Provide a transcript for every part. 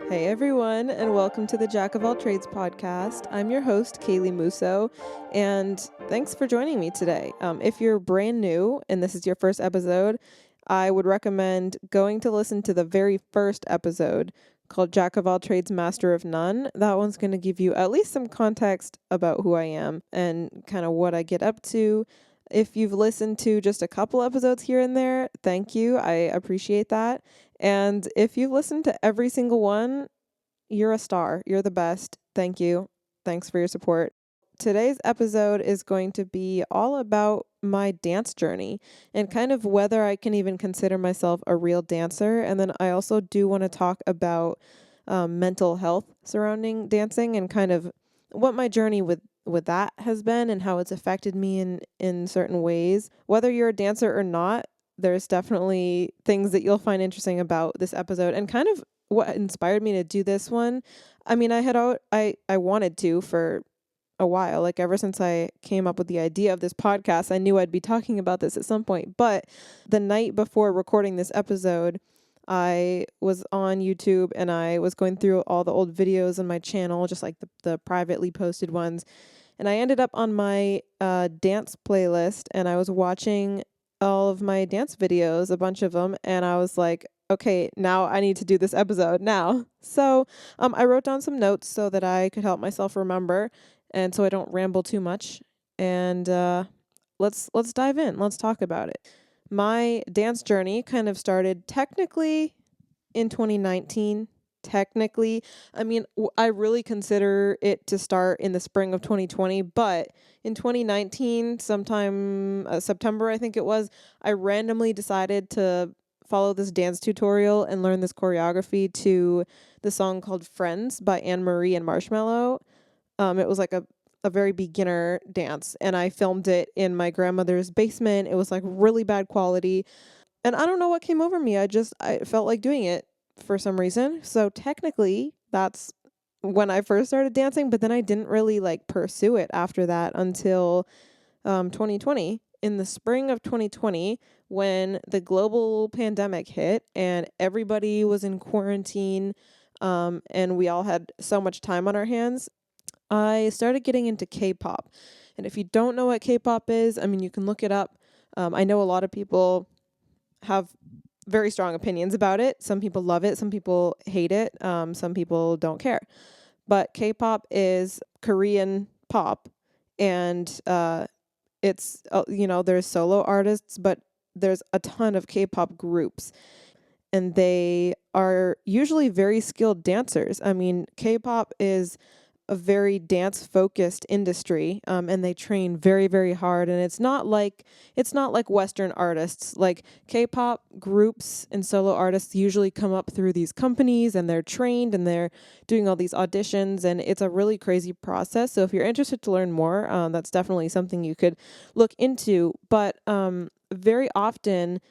Hey everyone, and welcome to the Jack of All Trades podcast. I'm your host, Kaylee Musso, and thanks for joining me today. If you're brand new and this is your first episode, I would recommend going to listen to the very first episode called Jack of All Trades, Master of None. That one's going to give you at least some context about who I am and kind of what I get up to. If you've listened to just a couple episodes here and there, thank you. I appreciate that. And if you've listened to every single one, you're a star. You're the best. Thank you. Thanks for your support. Today's episode is going to be all about my dance journey and kind of whether I can even consider myself a real dancer. And then I also do want to talk about mental health surrounding dancing and kind of what my journey with that has been and how it's affected me in certain ways. Whether you're a dancer or not, there's definitely things that you'll find interesting about this episode and kind of what inspired me to do this one. I mean, I wanted to for a while, like ever since I came up with the idea of this podcast, I knew I'd be talking about this at some point. But the night before recording this episode, I was on YouTube and I was going through all the old videos on my channel, just like the privately posted ones. And I ended up on my dance playlist and I was watching all of my dance videos, a bunch of them. And I was like, okay, now I need to do this episode now. So I wrote down some notes so that I could help myself remember and so I don't ramble too much. And let's dive in. Let's talk about it. My dance journey kind of started technically in 2019. Technically, I mean, I really consider it to start in the spring of 2020, but in 2019, sometime September, I think it was, I randomly decided to follow this dance tutorial and learn this choreography to the song called Friends by Anne Marie and Marshmello. It was like a very beginner dance, and I filmed it in my grandmother's basement. It was like really bad quality, and I don't know what came over me. I felt like doing it for some reason. So technically, that's when I first started dancing, but then I didn't really like pursue it after that until 2020. In the spring of 2020, when the global pandemic hit and everybody was in quarantine, and we all had so much time on our hands, I started getting into K-pop. And if you don't know what K-pop is, I mean, you can look it up. I know a lot of people have very strong opinions about it. Some people love it. Some people hate it. Some people don't care. But K-pop is Korean pop. And it's, there's solo artists, but there's a ton of K-pop groups. And they are usually very skilled dancers. I mean, K-pop is a very dance focused industry, and they train very, very hard. And it's not like Western artists. Like K-pop groups and solo artists usually come up through these companies and they're trained and they're doing all these auditions, and it's a really crazy process. So if you're interested to learn more, that's definitely something you could look into. But very often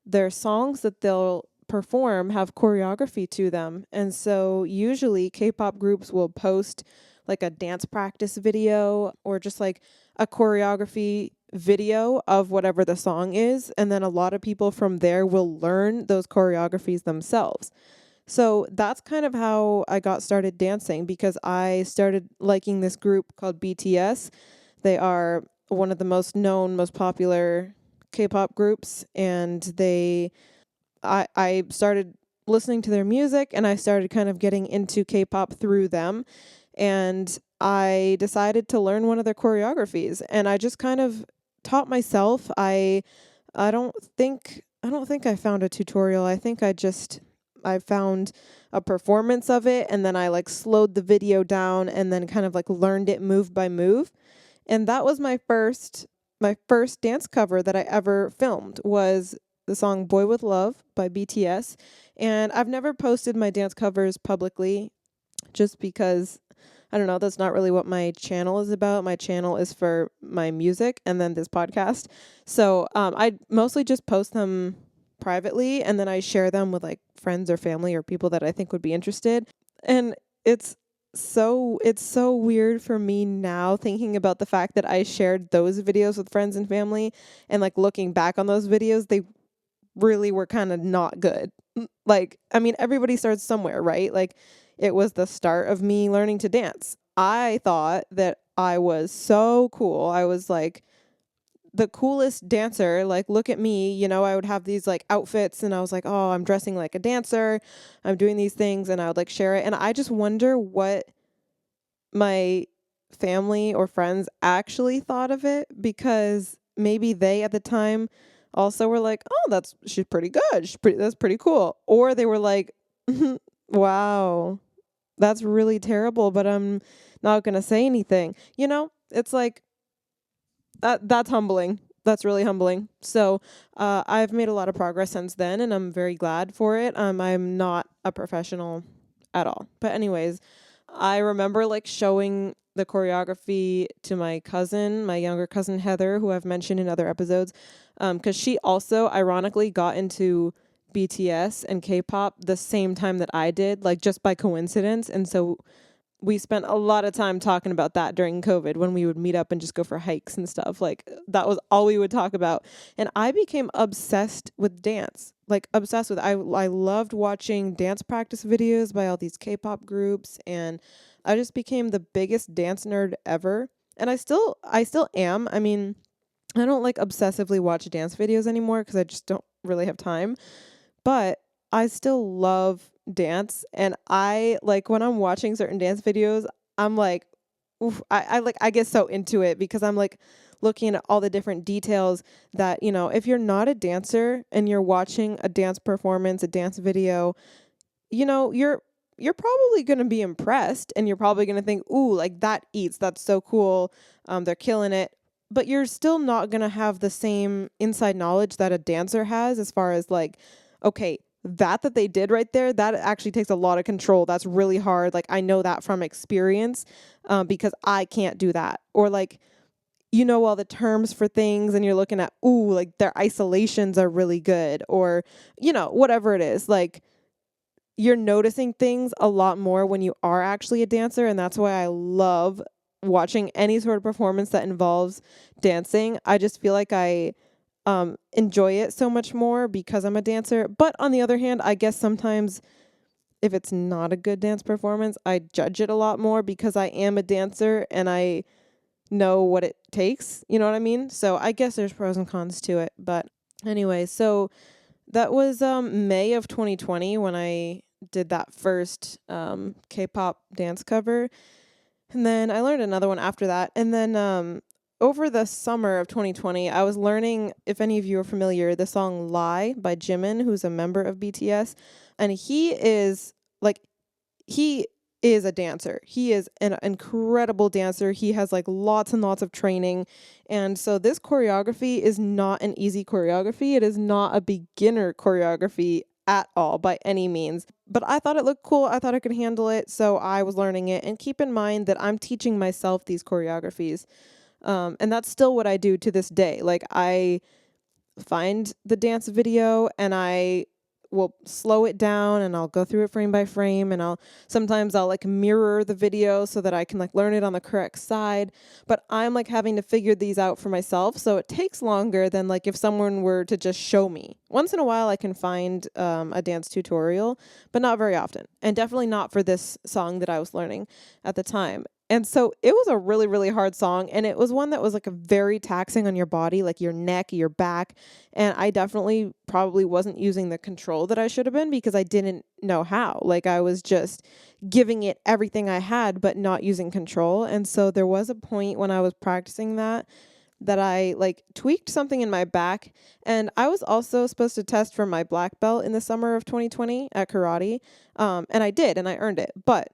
their songs that they'll perform have choreography to them. And so usually K-pop groups will post like a dance practice video or just like a choreography video of whatever the song is. And then a lot of people from there will learn those choreographies themselves. So that's kind of how I got started dancing, because I started liking this group called BTS. They are one of the most known, most popular K-pop groups, and I started listening to their music and I started kind of getting into K-pop through them, and I decided to learn one of their choreographies, and I just kind of taught myself. I don't think I found a tutorial. I think I found a performance of it, and then I like slowed the video down and then kind of like learned it move by move. And that was my first dance cover that I ever filmed, was the song Boy With Love by BTS. And I've never posted my dance covers publicly just because, I don't know, that's not really what my channel is about. My channel is for my music and then this podcast. So I mostly just post them privately, and then I share them with like friends or family or people that I think would be interested. And it's so weird for me now thinking about the fact that I shared those videos with friends and family, and like looking back on those videos, they really were kind of not good. Like, I mean, everybody starts somewhere, right? Like, it was the start of me learning to dance. I thought that I was so cool. I was like the coolest dancer. Like, look at me. I would have these like outfits and I was like, oh, I'm dressing like a dancer. I'm doing these things, and I would like share it. And I just wonder what my family or friends actually thought of it, because maybe they at the time also were like, "Oh, she's pretty good. That's pretty cool." Or they were like, "Wow, that's really terrible, but I'm not going to say anything." It's like that's humbling. That's really humbling. So, I've made a lot of progress since then, and I'm very glad for it. I'm not a professional at all. But anyways, I remember like showing the choreography to my cousin, my younger cousin Heather, who I've mentioned in other episodes, because she also ironically got into BTS and K-pop the same time that I did, like just by coincidence. And so we spent a lot of time talking about that during COVID, when we would meet up and just go for hikes and stuff. Like, that was all we would talk about. And I became obsessed with dance, like obsessed with I loved watching dance practice videos by all these K-pop groups, and I just became the biggest dance nerd ever. And I still am. I mean, I don't like obsessively watch dance videos anymore because I just don't really have time. But I still love dance, and I like when I'm watching certain dance videos, I'm like, oof, I get so into it because I'm like looking at all the different details that, if you're not a dancer and you're watching a dance performance, a dance video, you're probably going to be impressed, and you're probably going to think, "Ooh, like that eats. That's so cool. They're killing it." But you're still not going to have the same inside knowledge that a dancer has, as far as like, okay, that they did right there, that actually takes a lot of control. That's really hard. Like, I know that from experience, because I can't do that. Or like, all the terms for things, and you're looking at, ooh, like their isolations are really good, or, whatever it is. Like, you're noticing things a lot more when you are actually a dancer. And that's why I love watching any sort of performance that involves dancing. I just feel like I enjoy it so much more because I'm a dancer. But on the other hand, I guess sometimes if it's not a good dance performance, I judge it a lot more because I am a dancer and I know what it takes. You know what I mean? So I guess there's pros and cons to it. But anyway, so that was May of 2020 when I did that first K-pop dance cover. And then I learned another one after that. And then over the summer of 2020, I was learning, if any of you are familiar, the song Lie by Jimin, who's a member of BTS. And he is a dancer. He is an incredible dancer. He has like lots and lots of training. And so this choreography is not an easy choreography. It is not a beginner choreography at all by any means. But I thought it looked cool. I thought I could handle it. So I was learning it. And keep in mind that I'm teaching myself these choreographies. And that's still what I do to this day. Like, I find the dance video and I will slow it down and I'll go through it frame by frame, and sometimes I'll like mirror the video so that I can like learn it on the correct side. But I'm like having to figure these out for myself, so it takes longer than like if someone were to just show me. Once in a while I can find a dance tutorial, but not very often, and definitely not for this song that I was learning at the time. And so it was a really, really hard song. And it was one that was like a very taxing on your body, like your neck, your back. And I definitely probably wasn't using the control that I should have been because I didn't know how. Like, I was just giving it everything I had, but not using control. And so there was a point when I was practicing that I like tweaked something in my back. And I was also supposed to test for my black belt in the summer of 2020 at karate. And I did, and I earned it. But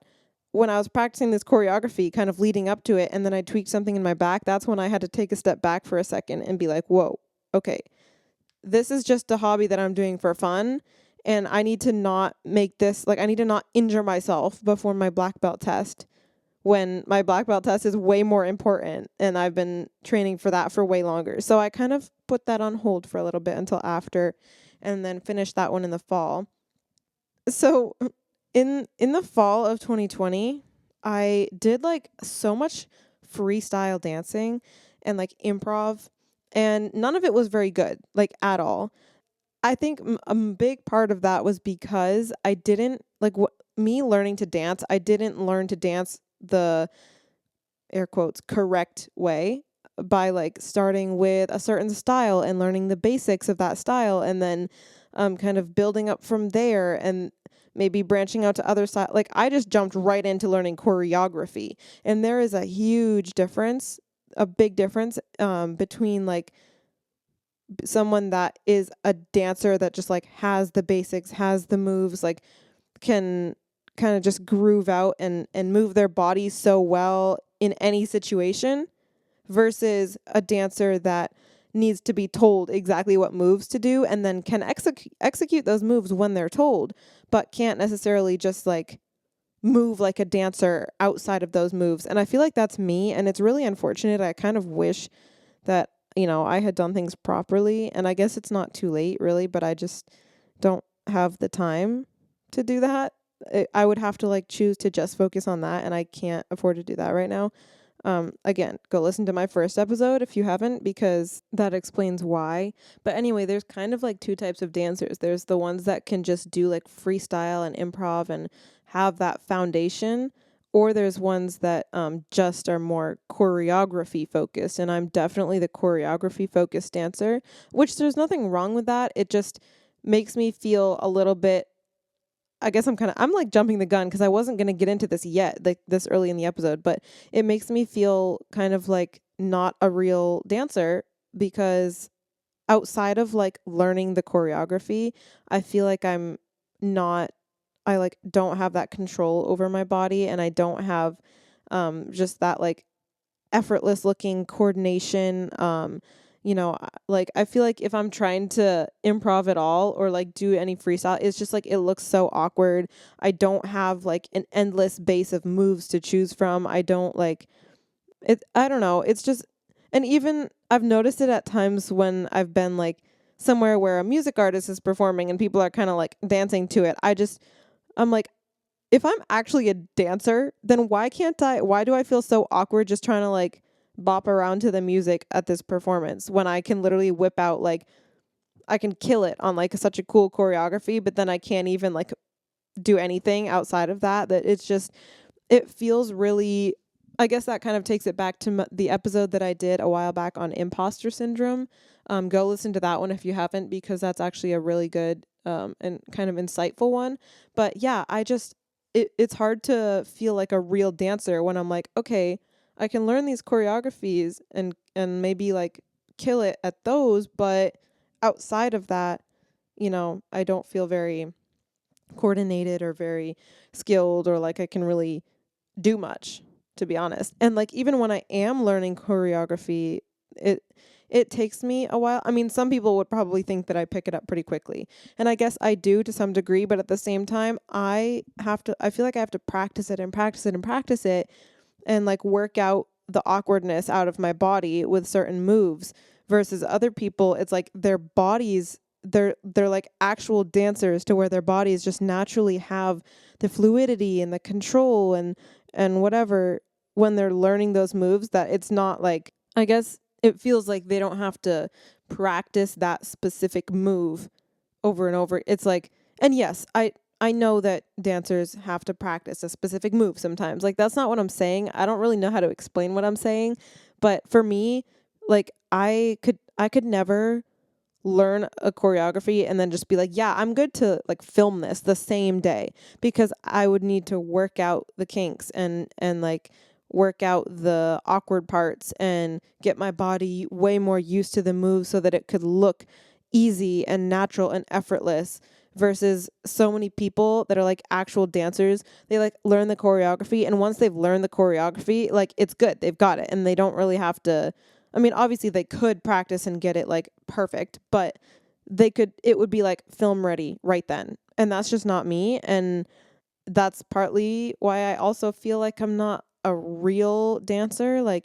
when I was practicing this choreography kind of leading up to it, and then I tweaked something in my back, that's when I had to take a step back for a second and be like, whoa, okay, this is just a hobby that I'm doing for fun. And I need to not make this, like, I need to not injure myself before my black belt test, when my black belt test is way more important. And I've been training for that for way longer. So I kind of put that on hold for a little bit until after, and then finished that one in the fall. So in the fall of 2020, I did like so much freestyle dancing and like improv, and none of it was very good, like at all. I think a big part of that was because I didn't like me learning to dance. I didn't learn to dance the air quotes correct way by like starting with a certain style and learning the basics of that style, and then kind of building up from there, and maybe branching out to other side. Like I just jumped right into learning choreography, and there is a huge difference, a big difference between like someone that is a dancer that just like has the basics, has the moves, like can kind of just groove out and move their body so well in any situation, versus a dancer that needs to be told exactly what moves to do and then can execute those moves when they're told, but can't necessarily just like move like a dancer outside of those moves. And I feel like that's me, and it's really unfortunate. I kind of wish that, I had done things properly, and I guess it's not too late really, but I just don't have the time to do that. I would have to like choose to just focus on that, and I can't afford to do that right now. Again, go listen to my first episode if you haven't, because that explains why. But anyway, there's kind of like two types of dancers. There's the ones that can just do like freestyle and improv and have that foundation, or there's ones that just are more choreography focused. And I'm definitely the choreography focused dancer, which there's nothing wrong with that. It just makes me feel a little bit, I guess I'm like jumping the gun because I wasn't going to get into this yet, like this early in the episode, but it makes me feel kind of like not a real dancer, because outside of like learning the choreography, I feel like not, I like don't have that control over my body, and I don't have just that like effortless looking coordination. Like I feel like if I'm trying to improv at all or like do any freestyle, it's just like it looks so awkward. I don't have like an endless base of moves to choose from. I don't like it. I don't know. It's just, and even I've noticed it at times when I've been like somewhere where a music artist is performing and people are kind of like dancing to it. I'm like, if I'm actually a dancer, then why do I feel so awkward just trying to like bop around to the music at this performance when I can literally whip out like, I can kill it on like such a cool choreography, but then I can't even like do anything outside of that it's just, it feels really, I guess that kind of takes it back to the episode that I did a while back on imposter syndrome. Go listen to that one if you haven't, because that's actually a really good and kind of insightful one. But yeah, it's hard to feel like a real dancer when I'm like, okay, I can learn these choreographies and maybe like kill it at those, but outside of that, I don't feel very coordinated or very skilled, or like I can really do much, to be honest. And like even when I am learning choreography, it it takes me a while. I mean, some people would probably think that I pick it up pretty quickly. And I guess I do to some degree, but at the same time, I feel like I have to practice it and practice it and practice it, and like work out the awkwardness out of my body with certain moves, versus other people it's like their bodies, they're like actual dancers to where their bodies just naturally have the fluidity and the control and whatever when they're learning those moves, that it's not like, I guess it feels like they don't have to practice that specific move over and over. It's like, and yes, I know that dancers have to practice a specific move sometimes. Like that's not what I'm saying. I don't really know how to explain what I'm saying, but for me, like I could never learn a choreography and then just be like, yeah, I'm good to like film this the same day, because I would need to work out the kinks and like work out the awkward parts and get my body way more used to the move so that it could look easy and natural and effortless, versus so many people that are like actual dancers. They like learn the choreography, and once they've learned the choreography, like it's good, they've got it, and they don't really have to, I mean, obviously they could practice and get it like perfect, but it would be like film ready right then. And that's just not me. And that's partly why I also feel like I'm not a real dancer. Like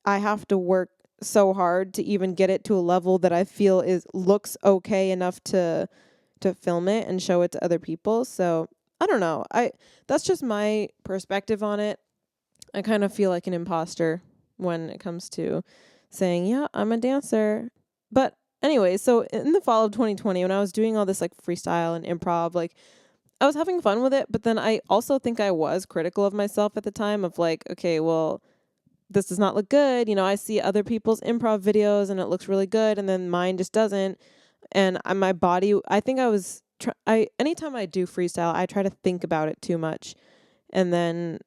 I have to work so hard to even get it to a level that I feel looks okay enough to film it and show it to other people. So I don't know. That's just my perspective on it. I kind of feel like an imposter when it comes to saying, yeah, I'm a dancer. But anyway, so in the fall of 2020, when I was doing all this like freestyle and improv, like I was having fun with it, but then I also think I was critical of myself at the time of like, okay, well, this does not look good. I see other people's improv videos and it looks really good, and then mine just doesn't. And my body, I think I was, anytime I do freestyle, I try to think about it too much. And then,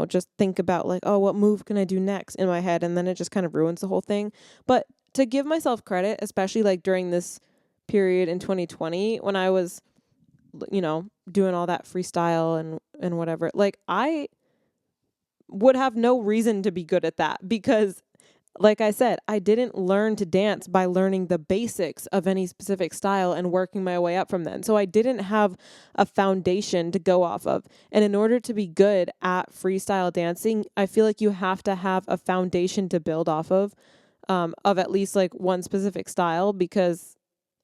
just think about like, oh, what move can I do next in my head? And then it just kind of ruins the whole thing. But to give myself credit, especially like during this period in 2020 when I was, doing all that freestyle and whatever, like I would have no reason to be good at that because, like I said, I didn't learn to dance by learning the basics of any specific style and working my way up from then. So I didn't have a foundation to go off of. And in order to be good at freestyle dancing, I feel like you have to have a foundation to build off of at least like one specific style, because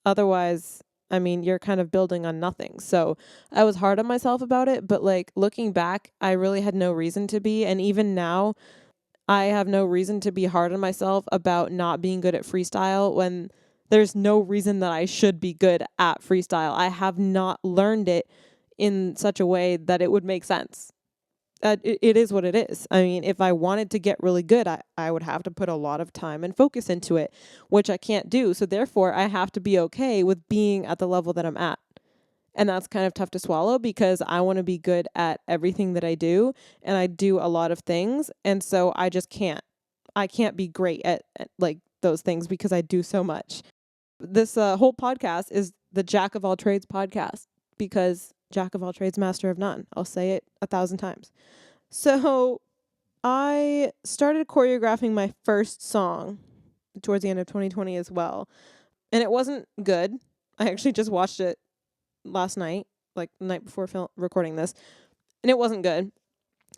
otherwise, I mean, you're kind of building on nothing. So I was hard on myself about it, but like looking back, I really had no reason to be. And even now, I have no reason to be hard on myself about not being good at freestyle when there's no reason that I should be good at freestyle. I have not learned it in such a way that it would make sense. It is what it is. I mean, if I wanted to get really good, I would have to put a lot of time and focus into it, which I can't do. So therefore, I have to be okay with being at the level that I'm at. And that's kind of tough to swallow because I want to be good at everything that I do, and I do a lot of things. And so I just can't. I can't be great at like those things because I do so much. This whole podcast is the Jack of all trades podcast because Jack of all trades, master of none. I'll say it 1,000 times. So I started choreographing my first song towards the end of 2020 as well. And it wasn't good. I actually just watched it last night, like the night before recording this, and it wasn't good.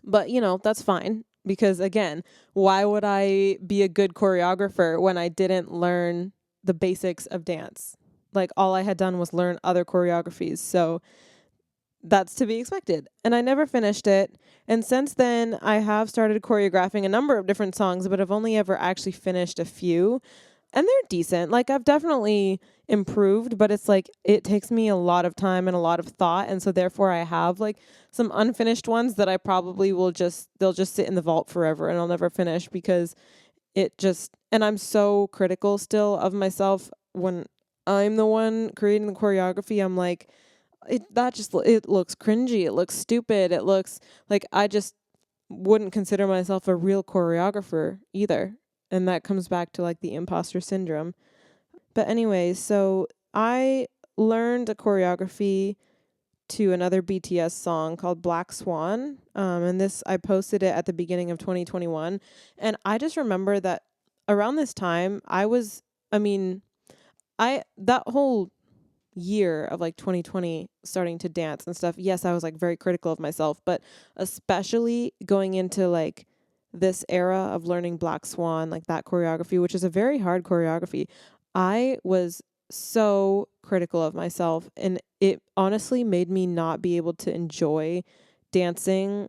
But, that's fine because, again, why would I be a good choreographer when I didn't learn the basics of dance? Like, all I had done was learn other choreographies. So that's to be expected. And I never finished it. And since then, I have started choreographing a number of different songs, but I've only ever actually finished a few. And they're decent. Like, I've definitely improved, but it's like it takes me a lot of time and a lot of thought. And so therefore I have like some unfinished ones that I probably they'll just sit in the vault forever and I'll never finish because and I'm so critical still of myself when I'm the one creating the choreography. I'm like, it looks cringy. It looks stupid. It looks like I just wouldn't consider myself a real choreographer either. And that comes back to like the imposter syndrome. But anyway, so I learned a choreography to another BTS song called Black Swan. And I posted it at the beginning of 2021. And I just remember that around this time, that whole year of like 2020 starting to dance and stuff, yes, I was like very critical of myself, but especially going into like this era of learning Black Swan, like that choreography, which is a very hard choreography, I was so critical of myself, and it honestly made me not be able to enjoy dancing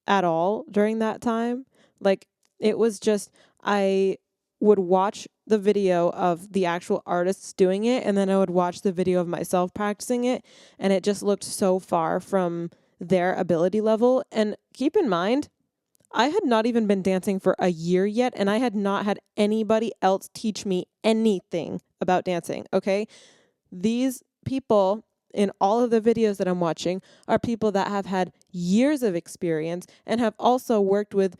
at all during that time. Like, it was just, I would watch the video of the actual artists doing it, and then I would watch the video of myself practicing it, and it just looked so far from their ability level. And keep in mind, I had not even been dancing for a year yet, and I had not had anybody else teach me anything about dancing, okay? These people in all of the videos that I'm watching are people that have had years of experience and have also worked with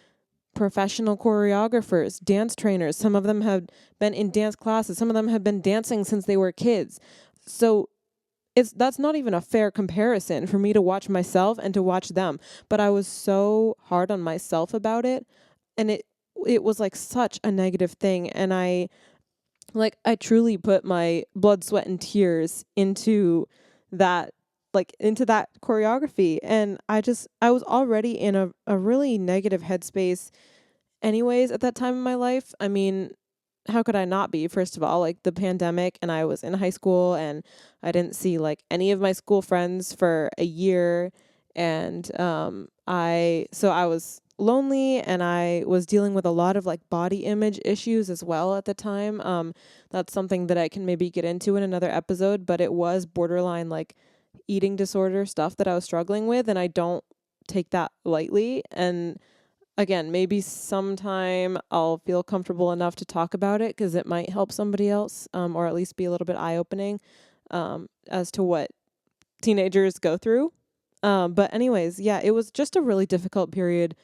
professional choreographers, dance trainers. Some of them have been in dance classes. Some of them have been dancing since they were kids. So that's not even a fair comparison for me to watch myself and to watch them. But I was so hard on myself about it, and it was like such a negative thing. And I truly put my blood, sweat, and tears into that choreography. And I was already in a really negative headspace anyways at that time in my life. I mean, how could I not be? First of all, like the pandemic, and I was in high school and I didn't see like any of my school friends for a year. And I was lonely, and I was dealing with a lot of like body image issues as well at the time. That's something that I can maybe get into in another episode, but it was borderline like eating disorder stuff that I was struggling with, and I don't take that lightly. And again, maybe sometime I'll feel comfortable enough to talk about it because it might help somebody else, or at least be a little bit eye-opening as to what teenagers go through. But anyways, yeah, it was just a really difficult period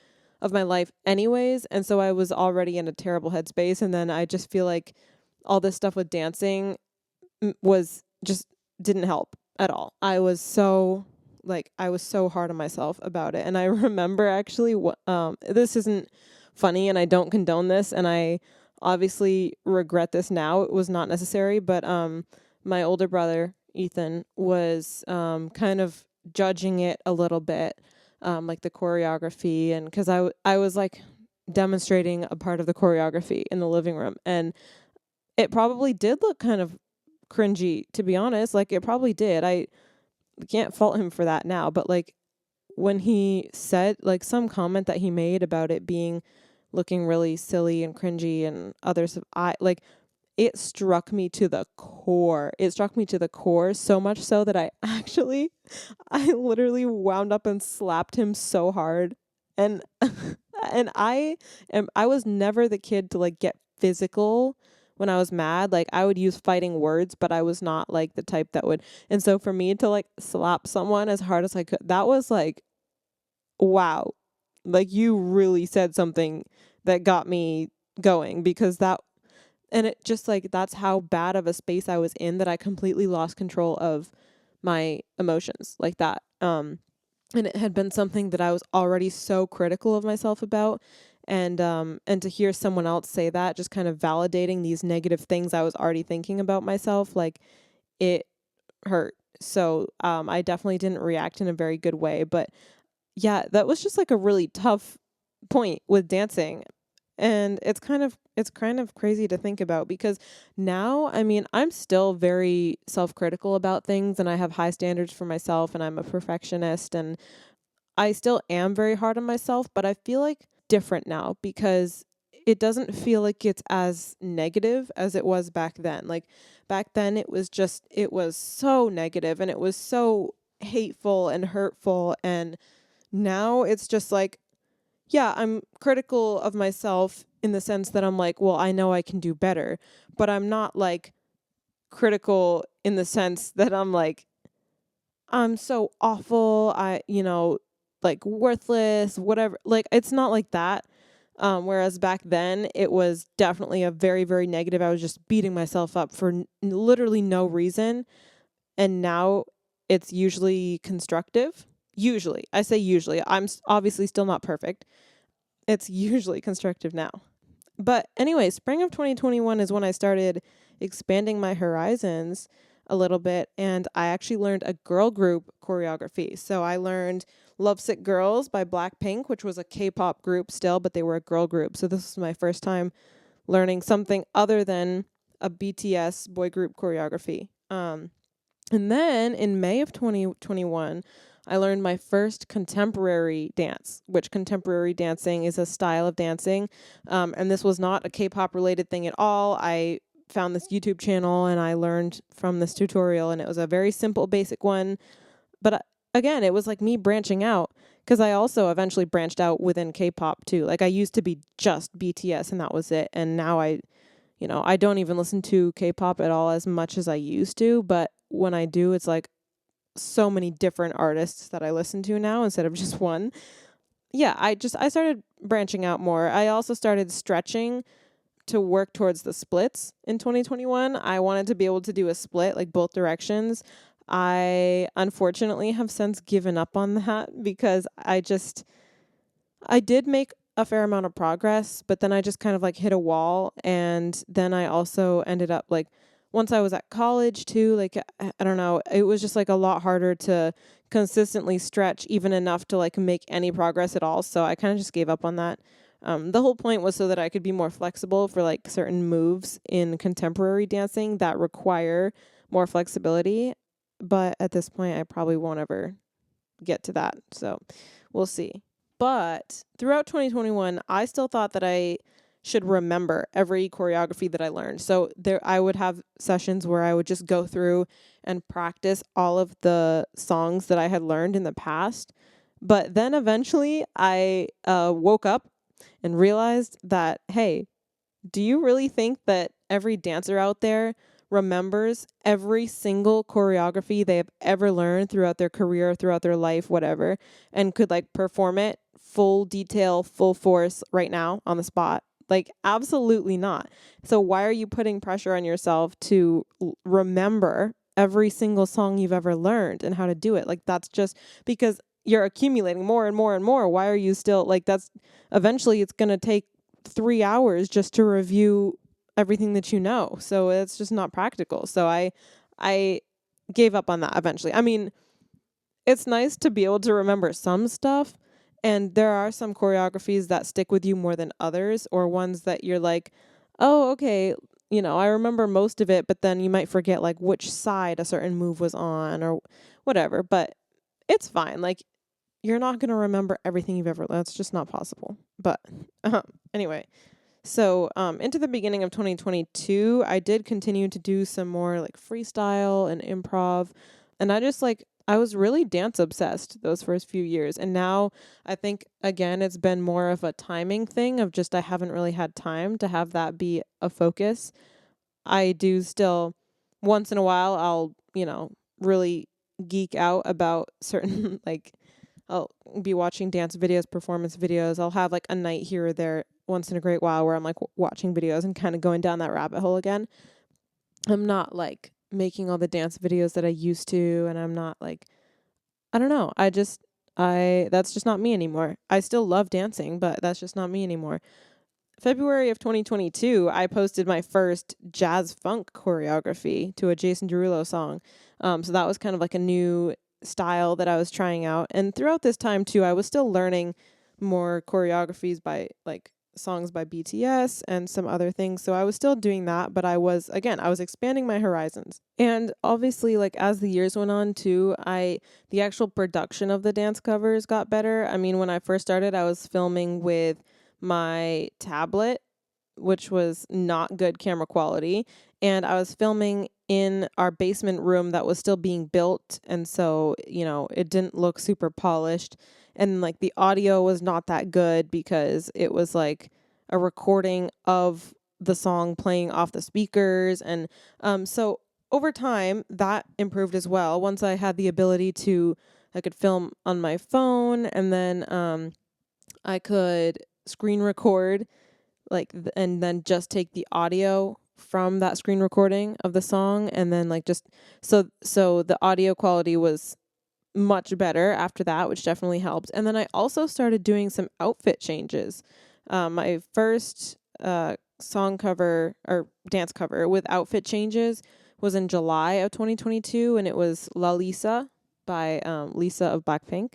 of my life anyways. And so I was already in a terrible headspace. And then I just feel like all this stuff with dancing was just didn't help at all. I was so hard on myself about it. And I remember actually this isn't funny and I don't condone this, and I obviously regret this now. It was not necessary, but my older brother Ethan was kind of judging it a little bit, like the choreography, and because I was like demonstrating a part of the choreography in the living room, and it probably did look kind of cringy, to be honest. Like, it probably did. I can't fault him for that now, but like when he said like some comment that he made about it being looking really silly and cringy and others, I like, it struck me to the core. It struck me to the core, so much so that I literally wound up and slapped him so hard. And and I was never the kid to like get physical when I was mad. Like, I would use fighting words, but I was not like the type that would. And so for me to like slap someone as hard as I could, that was like, wow. Like, you really said something that got me going, because that, and it just like, that's how bad of a space I was in, that I completely lost control of my emotions like that. And it had been something that I was already so critical of myself about. And to hear someone else say that, just kind of validating these negative things I was already thinking about myself, like, it hurt. So I definitely didn't react in a very good way. But yeah, that was just like a really tough point with dancing. And it's kind of crazy to think about, because now, I mean, I'm still very self-critical about things, and I have high standards for myself, and I'm a perfectionist, and I still am very hard on myself, but I feel like different now, because it doesn't feel like it's as negative as it was back then. Like, back then it was so negative, and it was so hateful and hurtful, and now it's just like, yeah, I'm critical of myself in the sense that I'm like, well, I know I can do better, but I'm not like critical in the sense that I'm like, I'm so awful, like worthless, whatever. Like, it's not like that. Whereas back then it was definitely a very, very negative. I was just beating myself up for literally no reason. And now it's usually constructive. Usually. I say usually. I'm obviously still not perfect. It's usually constructive now. But anyway, spring of 2021 is when I started expanding my horizons a little bit, and I actually learned a girl group choreography. So I learned Lovesick Girls by Blackpink, which was a K-pop group still, but they were a girl group. So this was my first time learning something other than a BTS boy group choreography. And then in May of 2021, I learned my first contemporary dance, which contemporary dancing is a style of dancing. And this was not a K-pop related thing at all. I found this YouTube channel and I learned from this tutorial, and it was a very simple, basic one. But again, it was like me branching out, because I also eventually branched out within K-pop too. Like, I used to be just BTS and that was it. And now I don't even listen to K-pop at all as much as I used to. But when I do, it's like so many different artists that I listen to now instead of just one. Yeah, I started branching out more. I also started stretching to work towards the splits in 2021. I wanted to be able to do a split, like both directions. I unfortunately have since given up on that, because I did make a fair amount of progress, but then I just kind of like hit a wall. And then I also ended up like, once I was at college too, like, I don't know, it was just like a lot harder to consistently stretch even enough to like make any progress at all. So I kind of just gave up on that. The whole point was so that I could be more flexible for like certain moves in contemporary dancing that require more flexibility. But at this point, I probably won't ever get to that. So we'll see. But throughout 2021, I still thought that I should remember every choreography that I learned. So I would have sessions where I would just go through and practice all of the songs that I had learned in the past. But then eventually I woke up and realized that, hey, do you really think that every dancer out there remembers every single choreography they have ever learned throughout their career, throughout their life, whatever, and could like perform it full detail, full force right now on the spot? Like, absolutely not. So why are you putting pressure on yourself to remember every single song you've ever learned and how to do it? Like, that's just because you're accumulating more and more and more. Why are you still like, that's eventually it's going to take 3 hours just to review everything that you know. So it's just not practical. So I gave up on that eventually. I mean, it's nice to be able to remember some stuff, and there are some choreographies that stick with you more than others, or ones that you're like, oh, okay, I remember most of it, but then you might forget like which side a certain move was on or whatever. But it's fine. Like, you're not going to remember everything you've ever learned. That's just not possible. But anyway, so into the beginning of 2022, I did continue to do some more like freestyle and improv. And I was really dance obsessed those first few years. And now I think, again, it's been more of a timing thing of just I haven't really had time to have that be a focus. I do still, once in a while, I'll, really geek out about certain like I'll be watching dance videos, performance videos. I'll have like a night here or there once in a great while where I'm like watching videos and kind of going down that rabbit hole again. I'm not like making all the dance videos that I used to, and I'm not like, I don't know. That's just not me anymore. I still love dancing, but that's just not me anymore. February of 2022, I posted my first jazz funk choreography to a Jason Derulo song. So that was kind of like a new style that I was trying out. And throughout this time too, I was still learning more choreographies by like songs by BTS and some other things. So I was still doing that, but I was expanding my horizons. And obviously, like as the years went on too, the actual production of the dance covers got better. I mean, when I first started, I was filming with my tablet, which was not good camera quality, and I was filming in our basement room that was still being built, and so it didn't look super polished, and like the audio was not that good because it was like a recording of the song playing off the speakers, and so over time that improved as well. Once I had the ability to, I could film on my phone, and then I could screen record and then just take the audio from that screen recording of the song, and then like just so the audio quality was much better after that, which definitely helped. And then I also started doing some outfit changes. My first song cover or dance cover with outfit changes was in July of 2022, and it was La Lisa by Lisa of Blackpink.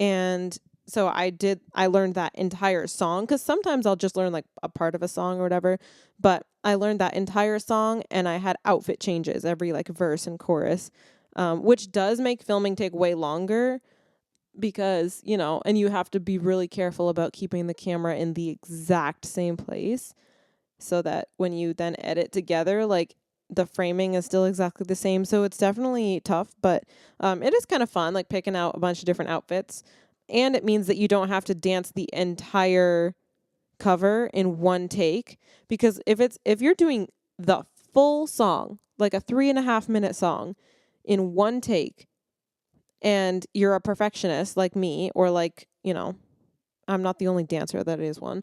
And so I learned that entire song, because sometimes I'll just learn like a part of a song or whatever, but I learned that entire song, and I had outfit changes every like verse and chorus, which does make filming take way longer because, and you have to be really careful about keeping the camera in the exact same place so that when you then edit together, like the framing is still exactly the same. So it's definitely tough, but it is kind of fun, like picking out a bunch of different outfits. And it means that you don't have to dance the entire cover in one take, because if you're doing the full song, like a 3.5 minute song in one take, and you're a perfectionist like me, or like, I'm not the only dancer that is one,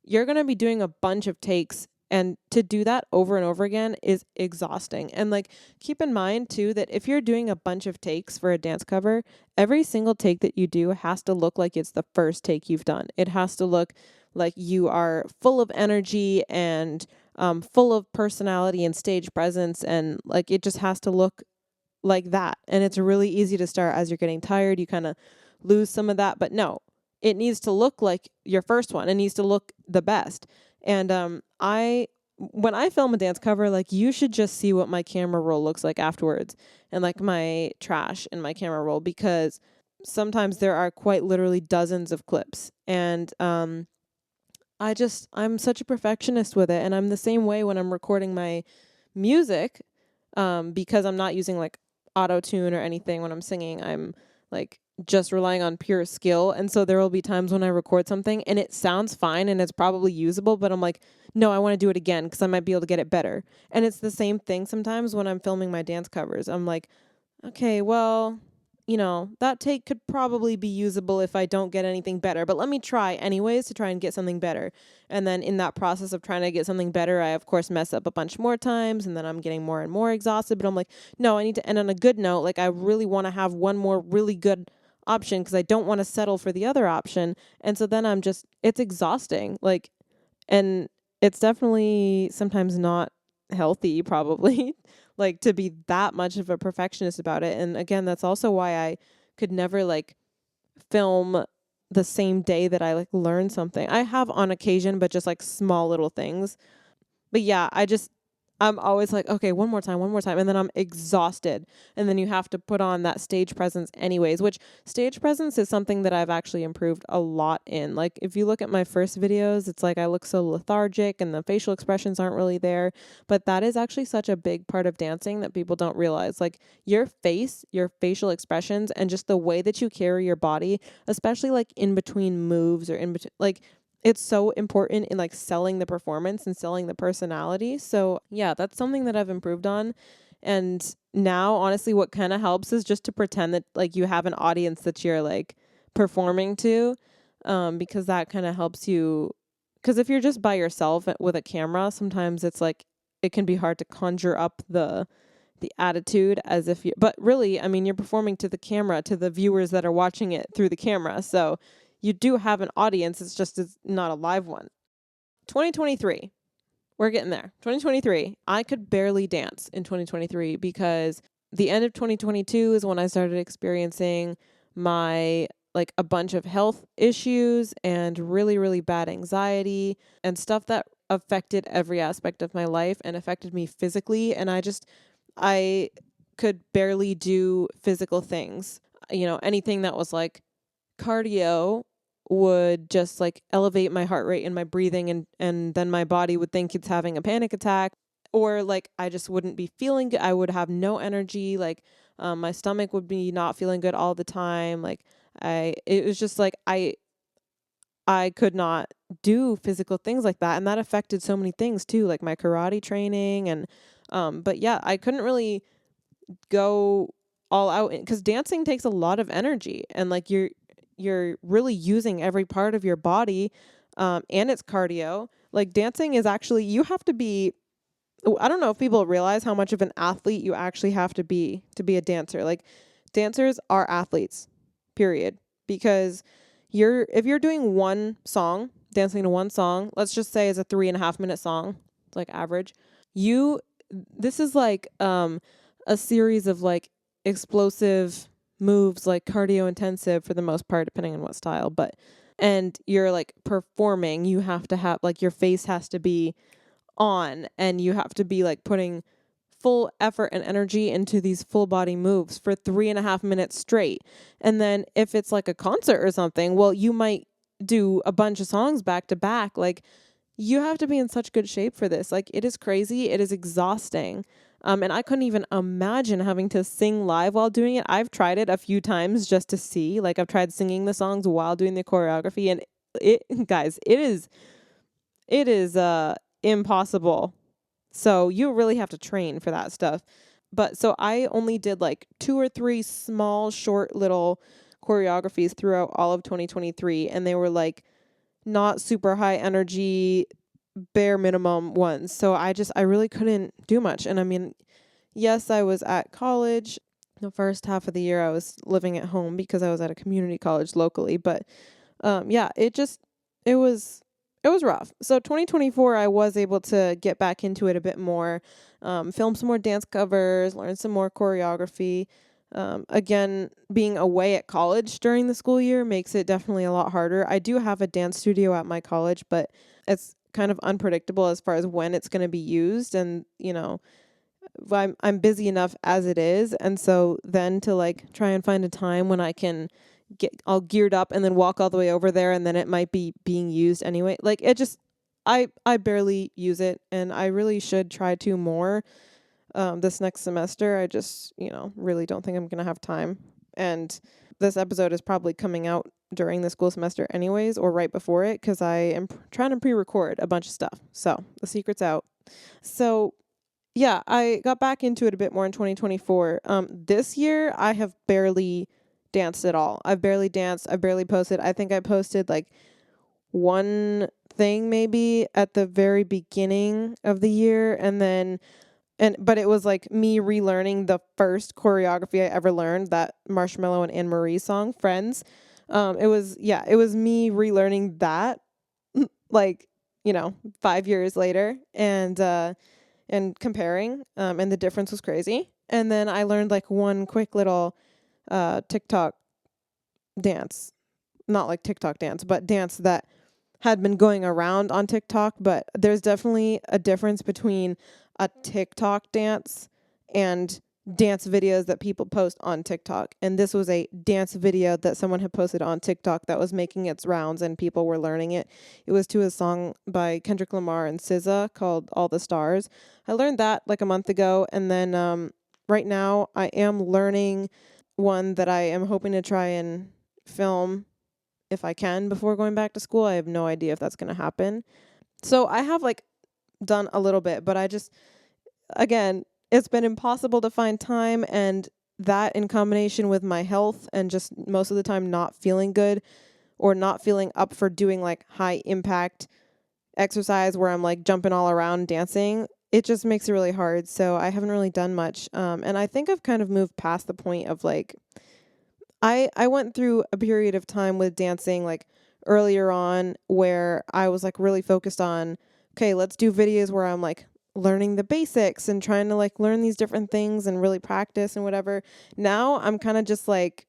you're going to be doing a bunch of takes. And to do that over and over again is exhausting. And like, keep in mind too, that if you're doing a bunch of takes for a dance cover, every single take that you do has to look like it's the first take you've done. It has to look like you are full of energy and full of personality and stage presence. And like, it just has to look like that. And it's really easy to start as you're getting tired. You kind of lose some of that, but no, it needs to look like your first one. It needs to look the best. And when I film a dance cover, like, you should just see what my camera roll looks like afterwards, and like my trash in my camera roll, because sometimes there are quite literally dozens of clips. And I'm such a perfectionist with it. And I'm the same way when I'm recording my music, because I'm not using like auto tune or anything when I'm singing. I'm like just relying on pure skill. And so there will be times when I record something and it sounds fine and it's probably usable, but I'm like, no, I want to do it again because I might be able to get it better. And it's the same thing sometimes when I'm filming my dance covers. I'm like, okay, well, that take could probably be usable if I don't get anything better, but let me try anyways to try and get something better. And then in that process of trying to get something better, I of course mess up a bunch more times, and then I'm getting more and more exhausted, but I'm like, no, I need to end on a good note. Like, I really want to have one more really good option because I don't want to settle for the other option. And so then it's exhausting. Like, and it's definitely sometimes not healthy, probably, like to be that much of a perfectionist about it. And again, that's also why I could never like film the same day that I like learn something. I have on occasion, but just like small little things. But yeah, I'm always like, okay, one more time. And then I'm exhausted. And then you have to put on that stage presence anyways, which stage presence is something that I've actually improved a lot in. Like, if you look at my first videos, it's like I look so lethargic and the facial expressions aren't really there. But that is actually such a big part of dancing that people don't realize. Like, your face, your facial expressions, and just the way that you carry your body, especially like in between moves or in between, like, it's so important in like selling the performance and selling the personality. So yeah, that's something that I've improved on. And now, honestly, what kind of helps is just to pretend that like you have an audience that you're like performing to, because that kind of helps you. Because if you're just by yourself with a camera, sometimes it's like it can be hard to conjure up the attitude as if you. But really, I mean, you're performing to the camera, to the viewers that are watching it through the camera. So you do have an audience. It's not a live one. 2023. We're getting there. 2023. I could barely dance in 2023 because the end of 2022 is when I started experiencing my like a bunch of health issues and really, really bad anxiety and stuff that affected every aspect of my life and affected me physically. And I could barely do physical things. Anything that was like cardio would just like elevate my heart rate and my breathing, and then my body would think it's having a panic attack, or like I just wouldn't be feeling good. I would have no energy, like my stomach would be not feeling good all the time. Like it was just like I could not do physical things like that, and that affected so many things too, like my karate training. And but yeah, I couldn't really go all out because dancing takes a lot of energy, and like you're really using every part of your body, and it's cardio. Like, dancing is actually, you have to be, I don't know if people realize how much of an athlete you actually have to be a dancer. Like, dancers are athletes, period. Because if you're doing one song, dancing to one song, let's just say it's a 3.5 minute song, it's like average. This is like a series of like explosive moves, like cardio intensive for the most part, depending on what style. And you're like performing, you have to have like your face has to be on, and you have to be like putting full effort and energy into these full body moves for 3.5 minutes straight. And then if it's like a concert or something, well, you might do a bunch of songs back to back. Like, you have to be in such good shape for this. Like, it is crazy. It is exhausting. And I couldn't even imagine having to sing live while doing it. I've tried it a few times just to see. Like, I've tried singing the songs while doing the choreography, and guys, it is impossible. So you really have to train for that stuff. But so I only did like 2 or 3 small, short little choreographies throughout all of 2023, and they were like not super high energy, bare minimum ones. So I really couldn't do much. And I mean, yes, I was at college. The first half of the year I was living at home because I was at a community college locally. But yeah, it was rough. So 2024, I was able to get back into it a bit more, film some more dance covers, learn some more choreography. Again, being away at college during the school year makes it definitely a lot harder. I do have a dance studio at my college, but it's kind of unpredictable as far as when it's going to be used. And, I'm busy enough as it is. And so then to like try and find a time when I can get all geared up and then walk all the way over there, and then it might be being used anyway. Like it just, I barely use it, and I really should try to more this next semester. I just, really don't think I'm going to have time. And this episode is probably coming out during the school semester anyways, or right before it, because I am trying to pre-record a bunch of stuff. So the secret's out. So yeah, I got back into it a bit more in 2024. This year I have barely danced at all. I've barely danced. I've barely posted. I think I posted like one thing maybe at the very beginning of the year, but it was like me relearning the first choreography I ever learned, that Marshmello and Anne Marie song, Friends. It was me relearning that, like, 5 years later, and comparing, and the difference was crazy. And then I learned like one quick little TikTok dance, not like TikTok dance, but dance that had been going around on TikTok. But there's definitely a difference between a TikTok dance and dance videos that people post on TikTok. And this was a dance video that someone had posted on TikTok that was making its rounds and people were learning it. It was to a song by Kendrick Lamar and SZA called All the Stars. I learned that like a month ago. And then right now I am learning one that I am hoping to try and film if I can before going back to school. I have no idea if that's going to happen. So I have like done a little bit, but again, it's been impossible to find time, and that in combination with my health and just most of the time not feeling good or not feeling up for doing like high impact exercise where I'm like jumping all around dancing, it just makes it really hard. So I haven't really done much. And I think I've kind of moved past the point of like, I went through a period of time with dancing like earlier on where I was like really focused on, okay, let's do videos where I'm like learning the basics and trying to like learn these different things and really practice and whatever. Now I'm kind of just like,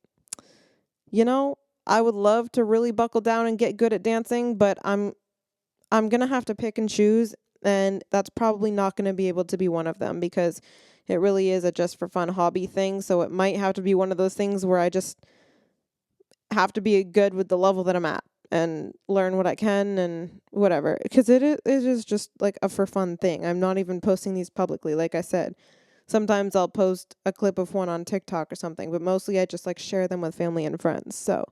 I would love to really buckle down and get good at dancing, but I'm going to have to pick and choose, and that's probably not going to be able to be one of them because it really is a just for fun hobby thing. So it might have to be one of those things where I just have to be good with the level that I'm at and learn what I can and whatever. Because it is just like a for fun thing. I'm not even posting these publicly. Like I said, sometimes I'll post a clip of one on TikTok or something, but mostly I just like share them with family and friends. So,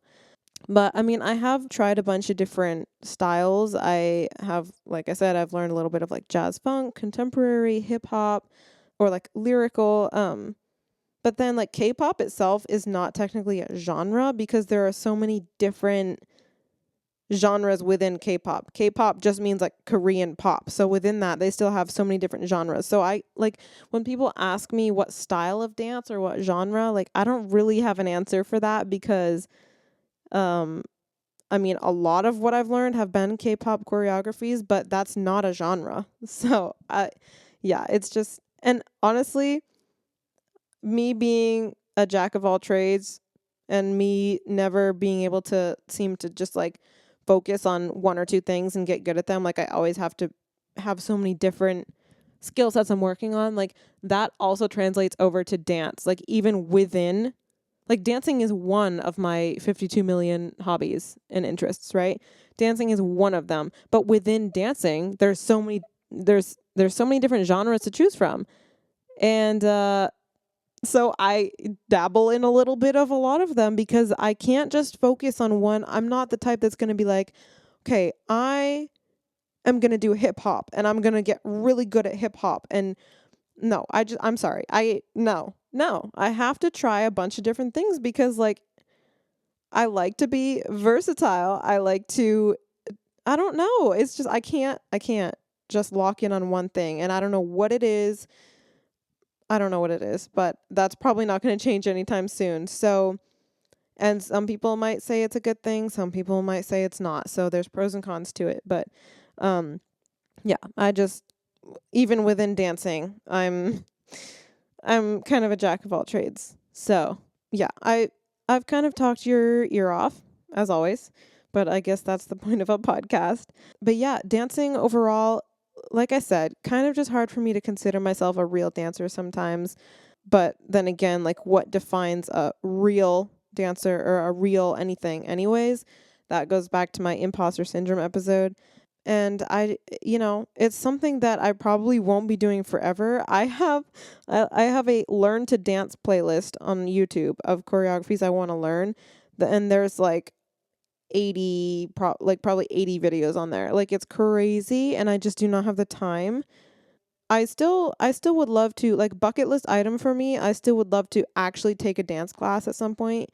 but I mean, I have tried a bunch of different styles. I have, like I said, I've learned a little bit of like jazz funk, contemporary, hip hop, or like lyrical. But then like K-pop itself is not technically a genre because there are so many different genres within K-pop. K-pop just means like Korean pop. So within that, they still have so many different genres. So I like when people ask me what style of dance or what genre, like I don't really have an answer for that because I mean, a lot of what I've learned have been K-pop choreographies, but that's not a genre. So yeah, it's just, and honestly, me being a jack of all trades and me never being able to seem to just like focus on one or two things and get good at them. Like I always have to have so many different skill sets I'm working on. Like that also translates over to dance. Like even within, like dancing is one of my 52 million hobbies and interests, right? Dancing is one of them. But within dancing, there's so many different genres to choose from. And so I dabble in a little bit of a lot of them because I can't just focus on one. I'm not the type that's going to be like, okay, I am going to do hip hop and I'm going to get really good at hip hop. And no, I'm sorry. No, I have to try a bunch of different things because like, I like to be versatile. I don't know. It's just, I can't just lock in on one thing, and I don't know what it is. But that's probably not going to change anytime soon. So, and some people might say it's a good thing. Some people might say it's not. So there's pros and cons to it. But, yeah, even within dancing, I'm kind of a jack of all trades. So yeah, I've kind of talked your ear off as always, but I guess that's the point of a podcast. But yeah, dancing overall, like I said, kind of just hard for me to consider myself a real dancer sometimes. But then again, like what defines a real dancer or a real anything anyways? That goes back to my imposter syndrome episode. And it's something that I probably won't be doing forever. I have a learn to dance playlist on YouTube of choreographies I want to learn. And there's like probably 80 videos on there. Like it's crazy and I just do not have the time. I still would love to, like, bucket list item for me. I still would love to actually take a dance class at some point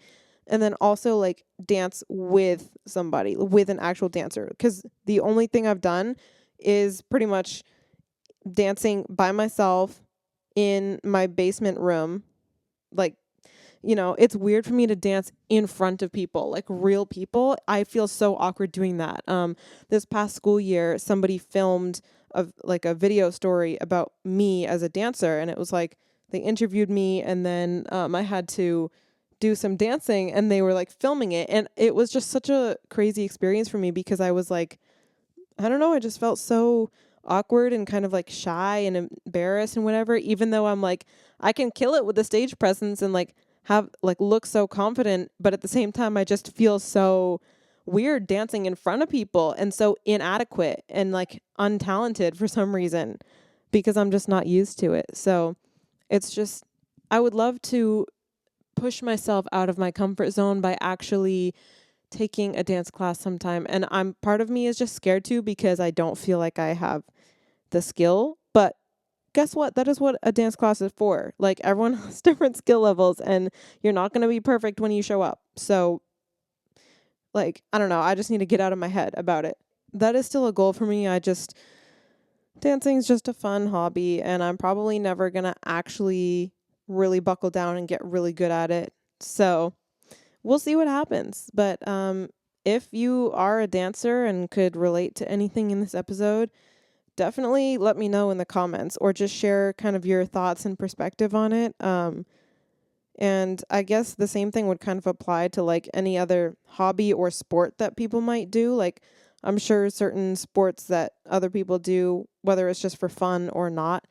and then also like dance with somebody, with an actual dancer, cuz the only thing I've done is pretty much dancing by myself in my basement room. Like, it's weird for me to dance in front of people, like real people. I feel so awkward doing that. This past school year, somebody filmed a video story about me as a dancer, and it was like they interviewed me, and then I had to do some dancing, and they were like filming it, and it was just such a crazy experience for me because I was like, I don't know, I just felt so awkward and kind of like shy and embarrassed and whatever, even though I'm like, I can kill it with the stage presence and like have like look so confident, but at the same time I just feel so weird dancing in front of people and so inadequate and like untalented for some reason because I'm just not used to it. So it's just, I would love to push myself out of my comfort zone by actually taking a dance class sometime. And part of me is just scared to because I don't feel like I have the skill. But guess what? That is what a dance class is for. Like everyone has different skill levels and you're not going to be perfect when you show up. So like, I don't know. I just need to get out of my head about it. That is still a goal for me. Dancing is just a fun hobby and I'm probably never going to actually really buckle down and get really good at it. So we'll see what happens. But if you are a dancer and could relate to anything in this episode, definitely let me know in the comments or just share kind of your thoughts and perspective on it. And I guess the same thing would kind of apply to like any other hobby or sport that people might do. Like I'm sure certain sports that other people do, whether it's just for fun or not,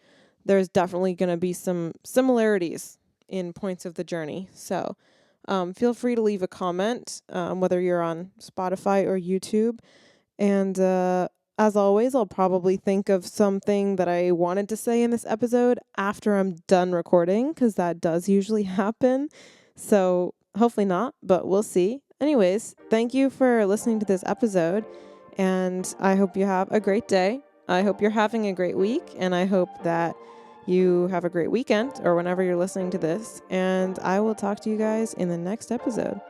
there's definitely going to be some similarities in points of the journey. So feel free to leave a comment, whether you're on Spotify or YouTube. And as always, I'll probably think of something that I wanted to say in this episode after I'm done recording, because that does usually happen. So hopefully not, but we'll see. Anyways, thank you for listening to this episode, and I hope you have a great day. I hope you're having a great week, and I hope that you have a great weekend or whenever you're listening to this. And I will talk to you guys in the next episode.